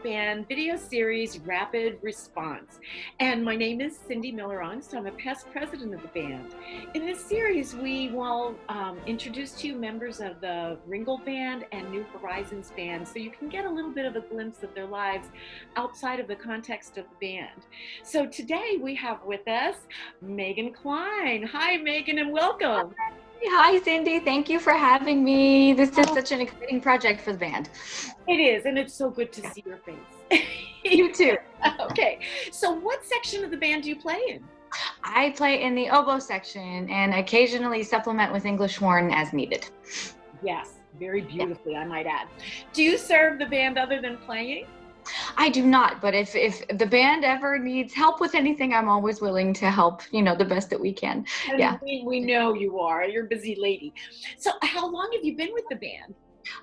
Ringgold Band video series, Rapid Response. And my name is Cindy Miller-aungst. I'm a past president of the band. In this series, we will introduce to you members of the Ringgold Band and New Horizons Band, so you can get a little bit of a glimpse of their lives outside of the context of the band. So today we have with us Megan Kline. Hi, Megan, and welcome. Hi, Cindy. Thank you for having me. This is such an exciting project for the band. It is, and it's so good to see your face. You too. Okay, so what section of the band do you play in? I play in the oboe section and occasionally supplement with English horn as needed. Yes, very beautifully, I might add. Do you serve the band other than playing? I do not, but if the band ever needs help with anything, I'm always willing to help, the best that we can. And yeah. We know you are. You're a busy lady. So how long have you been with the band?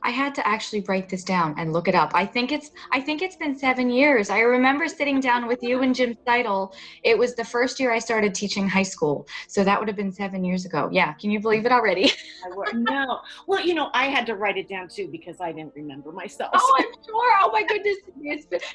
I had to actually write this down and look it up. I think it's been 7 years. I remember sitting down with you and Jim Seidel. It was the first year I started teaching high school. So that would have been 7 years ago. Yeah. Can you believe it already? No. Well, I had to write it down too because I didn't remember myself. Oh, I'm sure. Oh my goodness.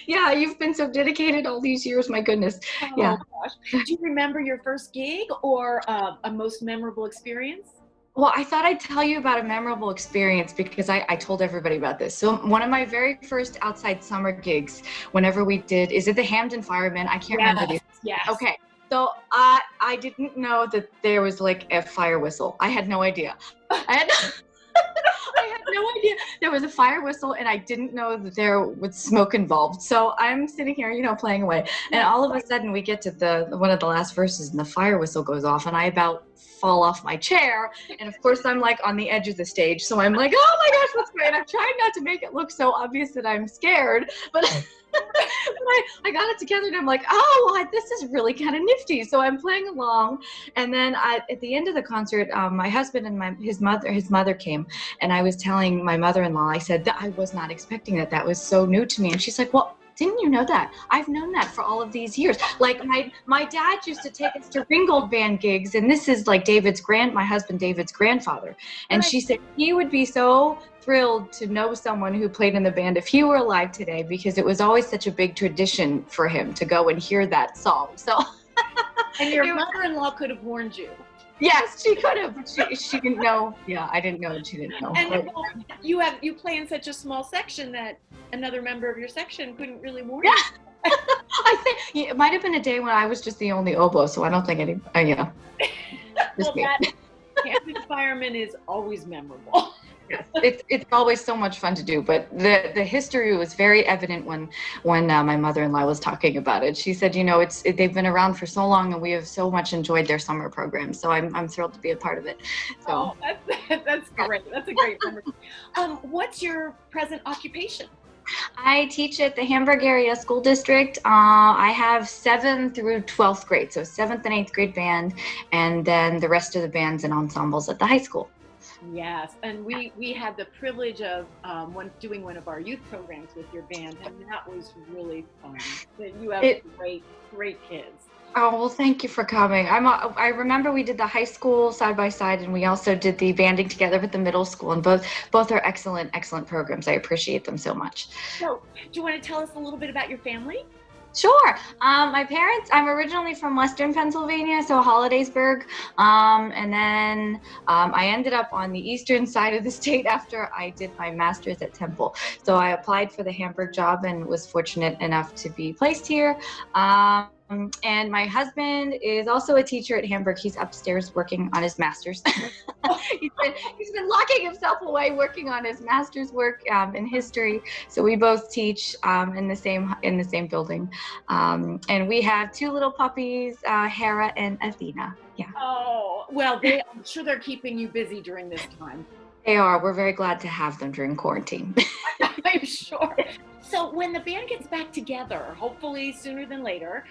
You've been so dedicated all these years. My goodness. Oh, yeah. Gosh. Do you remember your first gig or a most memorable experience? Well, I thought I'd tell you about a memorable experience because I told everybody about this. So one of my very first outside summer gigs, whenever we did, is it the Hamden Firemen? I can't remember these. Yes. Okay. So I didn't know that there was like a fire whistle. I had no idea. I had no idea there was a fire whistle, and I didn't know that there was smoke involved. So I'm sitting here, playing away, and all of a sudden we get to one of the last verses, and the fire whistle goes off, and I about fall off my chair, and of course I'm like on the edge of the stage, so I'm like, oh my gosh, what's going on? I'm trying not to make it look so obvious that I'm scared, but I got it together, and I'm like, oh, this is really kind of nifty. So I'm playing along, and then at the end of the concert, my husband and his mother came, and I was telling my mother-in-law, I said that I was not expecting that. That was so new to me, and she's like, well, didn't you know that? I've known that for all of these years. Like my dad used to take us to Ringgold Band gigs, and this is like my husband David's grandfather. And she said he would be so thrilled to know someone who played in the band if he were alive today, because it was always such a big tradition for him to go and hear that song. So and your mother-in-law could have warned you. Yes, she could have. She didn't know. Yeah, I didn't know, and she didn't know. And you play in such a small section that another member of your section couldn't really warn you. I think it might have been a day when I was just the only oboe, so I don't think any. Well, that Hamden Fireman is always memorable. Yes, it's always so much fun to do, but the history was very evident when my mother-in-law was talking about it. She said, they've been around for so long, and we have so much enjoyed their summer program. So I'm thrilled to be a part of it. So that's great. That's a great memory. What's your present occupation? I teach at the Hamburg Area School District. I have 7th through 12th grade, so 7th and 8th grade band, and then the rest of the bands and ensembles at the high school. Yes, and we had the privilege of doing one of our youth programs with your band, and that was really fun. You have great kids. Oh, well, thank you for coming. I remember we did the high school side by side, and we also did the banding together with the middle school, and both are excellent programs. I appreciate them so much. So, do you want to tell us a little bit about your family? Sure. My parents, I'm originally from Western Pennsylvania, so Hollidaysburg. And then I ended up on the eastern side of the state after I did my master's at Temple. So I applied for the Hamburg job and was fortunate enough to be placed here. And my husband is also a teacher at Hamburg. He's upstairs working on his master's. he's been locking himself away working on his master's work in history. So we both teach in the same building. And we have 2 little puppies, Hera and Athena. Yeah. Oh, well, I'm sure they're keeping you busy during this time. They are. We're very glad to have them during quarantine. I'm sure. So when the band gets back together, hopefully sooner than later,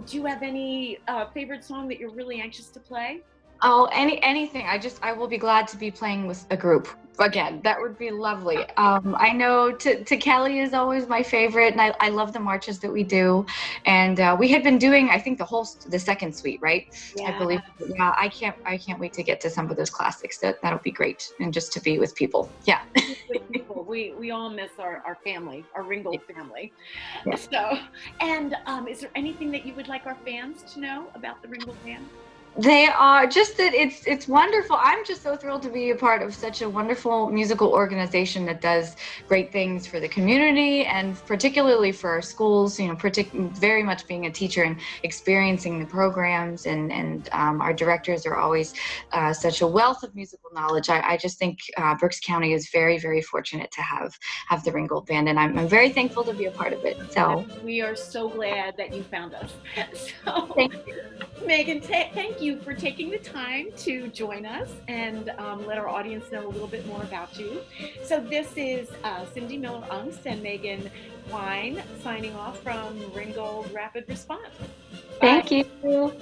do you have any favorite song that you're really anxious to play? Oh, anything. I will be glad to be playing with a group again. That would be lovely. I know to Kelly is always my favorite, and I love the marches that we do. And we had been doing, I think, the second suite, right? I Yeah. believe. Yeah, I can't wait to get to some of those classics. That'll be great, and just to be with people. Yeah. With people, we all miss our family, our Ringgold family. Yeah. So, and is there anything that you would like our fans to know about the Ringgold band? They are just that it's wonderful. I'm just so thrilled to be a part of such a wonderful musical organization that does great things for the community and particularly for our schools. You know, very much being a teacher and experiencing the programs, and our directors are always such a wealth of musical knowledge. I just think Berks County is very, very fortunate to have the Ringgold Band, and I'm very thankful to be a part of it. So We are so glad that you found us. So, thank you. Megan, thank you for taking the time to join us and let our audience know a little bit more about you. So this is Cindy Miller-aungst and Megan Kline signing off from Ringgold Rapid Response. Bye. Thank you.